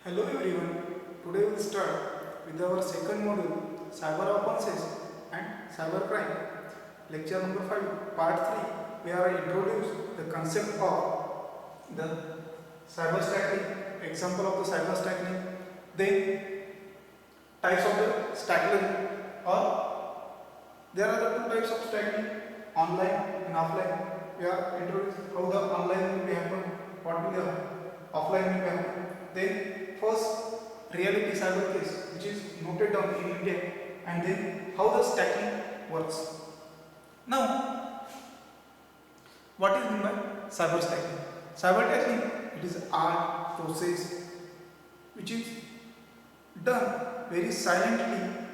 Hello everyone. Today we will start with our second module, cyber offenses and cybercrime. Lecture number 5, part 3. We are introduce the concept of the cyber stacking, example of the cyber stacking, then types of the stacking, or there are the two types of stacking, online and offline. We are introduced how the online will be happen, what will the offline will be happen. Then first reality cyber case which is noted down in India, and then how the stacking works. Now what is meant by cyber stacking? Cyber stacking, it is art process which is done very silently,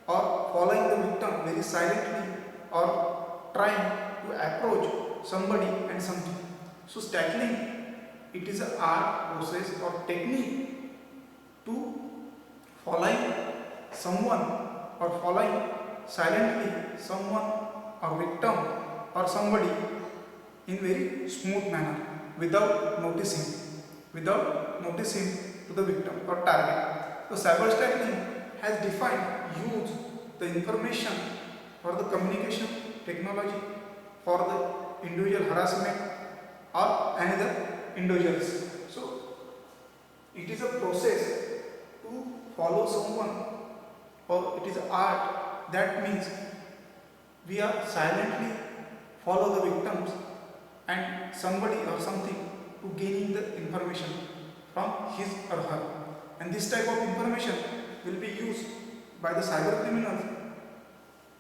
or following the victim very silently, or trying to approach somebody and something. So stacking, it is an art process or technique to following someone, or following silently someone or victim or somebody in very smooth manner without noticing to the victim or target. So cyber stacking has defined use the information for the communication technology for the individual harassment or another individuals. So it is a process to follow someone, or it is art, that means we are silently follow the victims and somebody or something to gaining the information from his or her, and this type of information will be used by the cyber criminals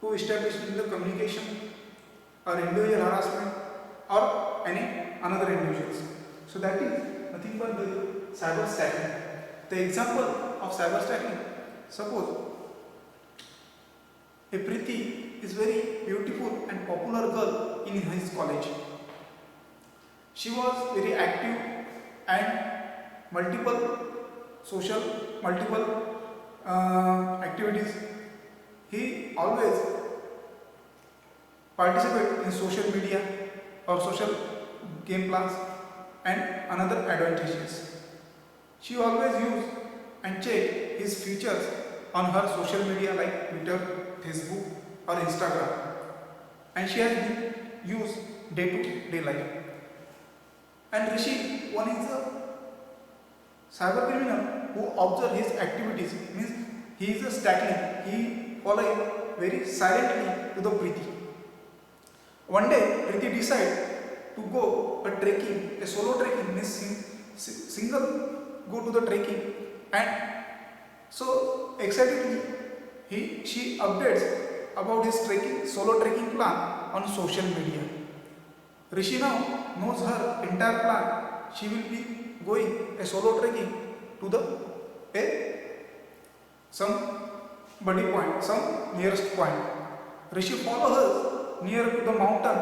to establish the communication or individual harassment or any another individuals. So that is nothing but the cyber stacking. The example of cyber stacking, suppose a Preeti is very beautiful and popular girl in his college. She was very active and multiple social, multiple activities. He always participate in social media or social game plans and another advantages. She always use and check his features on her social media like Twitter, Facebook or Instagram, and she has been used day to day life. And Rishi, one is a cyber criminal who observe his activities, means he is a stacking, he follow very silently to the Preeti. One day Preeti decide to go a trekking, a solo trekking, means single go to the trekking, and so excitedly she updates about his trekking, solo trekking plan on social media. Rishi now knows her entire plan. She will be going a solo trekking to the some buddy point, some nearest point. Rishi follow her near to the mountain,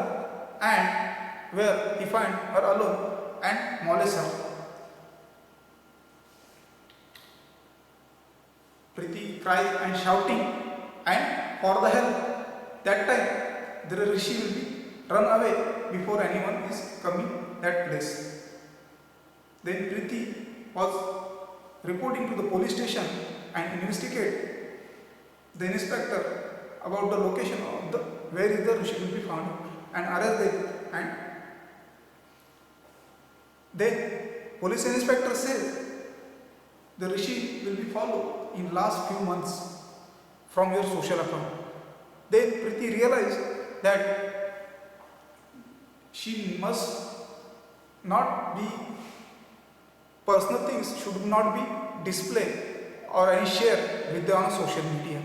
and where he find her alone and molests her. Preeti cries and shouting and for the help. That time the Rishi will be run away before anyone is coming that place. Then Preeti was reporting to the police station and investigate the inspector about the location of the where is the Rishi will be found, and arrest them. And then police inspector says the Rishi will be followed in last few months from your social account. Then Preeti realized that she must not be, personal things should not be displayed or any share with the on social media.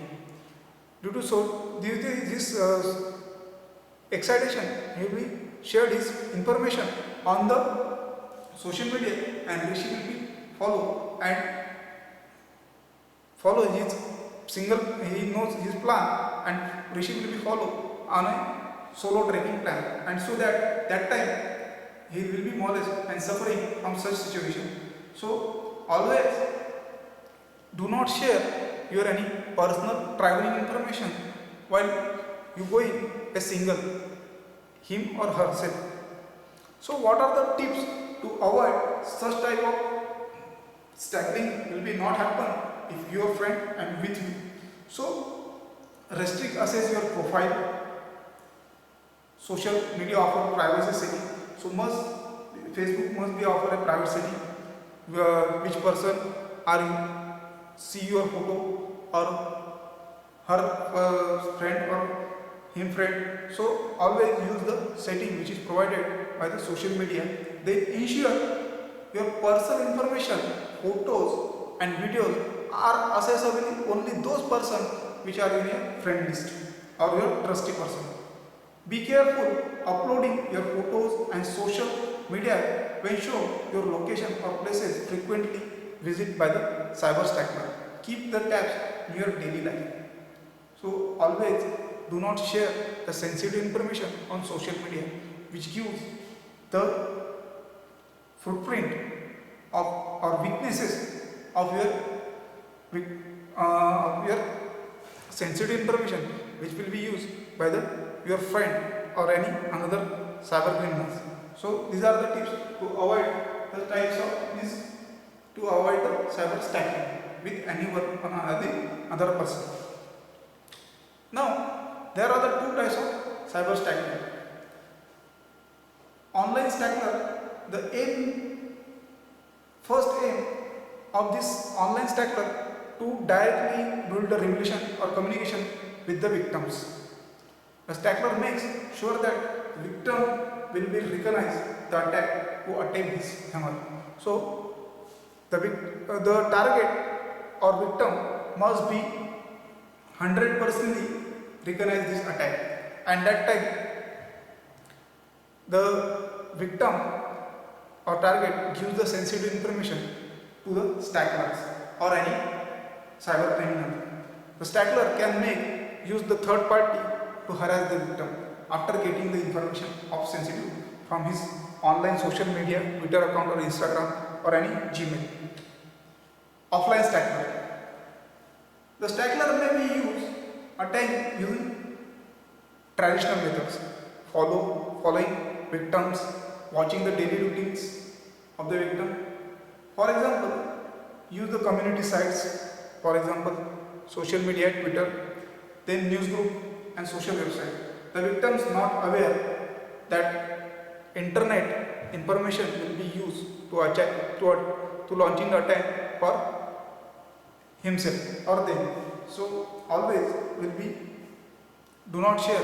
Due to this excitation, he will shared his information on the social media, and Rishi will be follow his single, he knows his plan, and Rishi will be follow on a solo trekking plan, and so that time he will be molested and suffering from such situation. So always do not share your any personal traveling information while you going a single, him or herself. So what are the tips to avoid such type of Stacking will be not happen if your friend and with you. So restrict access your profile. Social media offer privacy setting. So Facebook must be offer a private setting where which person are you, see your photo or her friend or him friend. So always use the setting which is provided by the social media. Then ensure your personal information, photos and videos are accessible only those persons which are in a friend list or your trusty person. Be careful uploading your photos and social media when show your location or places frequently visited by the cyber stacker. Keep the tabs in your daily life. So always do not share the sensitive information on social media which gives the footprint of or weaknesses of your sensitive information which will be used by the your friend or any another cyber criminals. So these are the tips to avoid the types of this to avoid the cyber stacking with anyone or other person. Now there are the two types of cyber stacking. Online stacker, the first aim of this online stacker to directly build a relation or communication with the victims. The stacker makes sure that the victim will be recognize the attack who attempt his hammer. So the target or victim must be 100% recognize this attack, and that time the victim or target gives the sensitive information to the stackers or any cyber criminal. The stacker can use the third party to harass the victim after getting the information of sensitive from his online social media, Twitter account or Instagram or any Gmail. Offline stacker. The stacker may be used at times using traditional methods, following victims, watching the daily routines of the victim. For example, use the community sites, for example, social media, Twitter, then news group and social website. The victims not aware that internet information will be used to attack to launching the attack for himself or them. So always will be do not share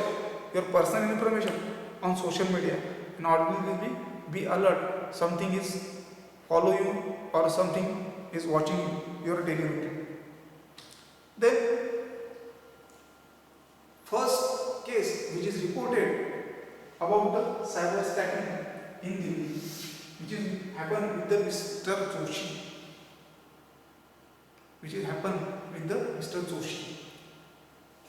your personal information on social media, and always will be alert something is follow you or something is watching you, your daily routine. Then first case which is reported about the cyber stacking in Delhi, which is happened with the Mr. Joshi. Which is happened with the Mr. Joshi.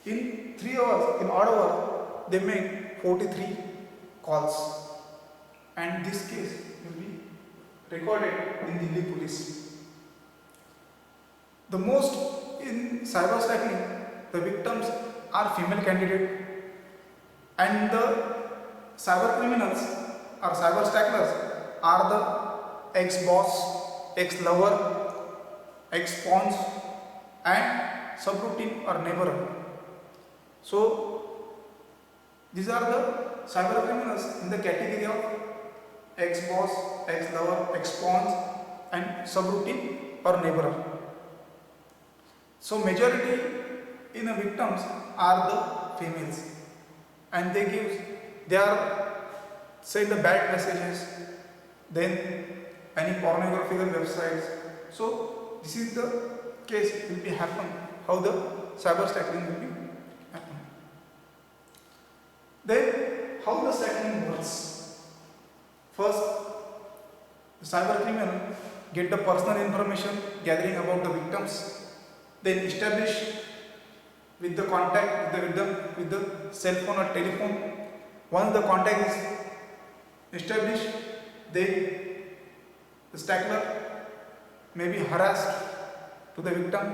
In 3 hours, in odd hour, they made 43 calls, and this case will be recorded in Delhi police. The most in cyber stacking, the victims are female candidate, and the cyber criminals or cyber stackers are the ex-boss, ex-lover, ex-pawns and subroutine or neighbor. So these are the cyber criminals in the category of ex-boss, ex-lover, ex-pawns and subroutine or neighbor. So majority in the victims are the females, and they are saying the bad messages, then any pornographical websites. So this is the case will be happen how the cyber stacking will be happen. Then how the stacking works. First, the cyber criminal get the personal information gathering about the victims, then establish with the contact with the victim with the cell phone or telephone. Once the contact is established, then the stacker may be harassed to the victim.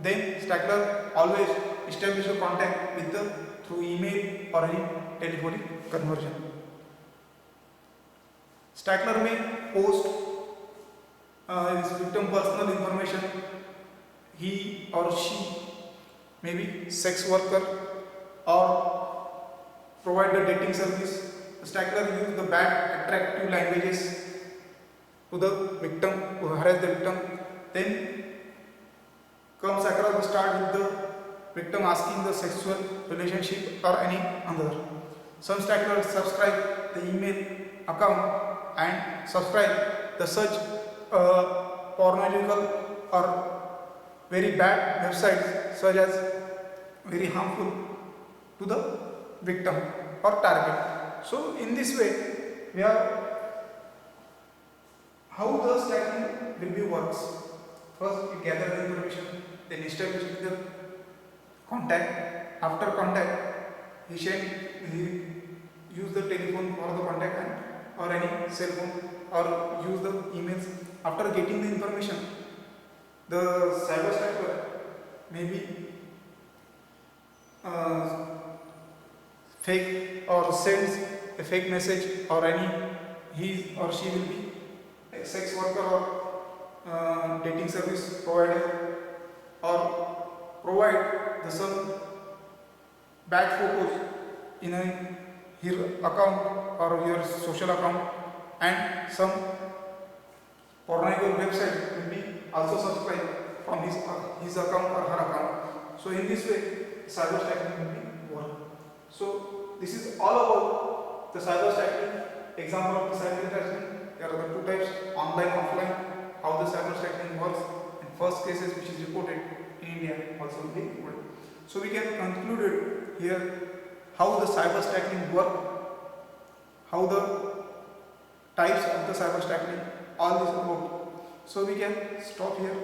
Then stacker always establish a contact with the through email or any telephonic conversion. Stacker may post his victim personal information, he or she may be sex worker or provide the dating service. The stackler use the bad attractive languages to the victim, to harass the victim. Then comes across the start with the victim asking the sexual relationship or any other. Some stalkers subscribe the email account and subscribe the such pornographical or very bad websites such as very harmful to the victim or target. So in this way we are how the stacking will be works. First you gather the information, then establish the contact. After contact he use the telephone for the contact and or any cell phone or use the emails. After getting the information, the cyber stacker maybe fake or sends a fake message or any he or she will be a sex worker or dating service provider or provide the some bad photos in your account or your social account and some pornographic website will be also subscribed from his account or her account. So in this way cyber stacking will be work. So this is all about the cyber stacking. Example of the cyber stacking. There are the two types, online, offline. How the cyber stacking works and first cases which is reported in India also will be reported. So we can conclude it here how the cyber stacking work, how the types of the cyber stacking, all this about. So we can stop here.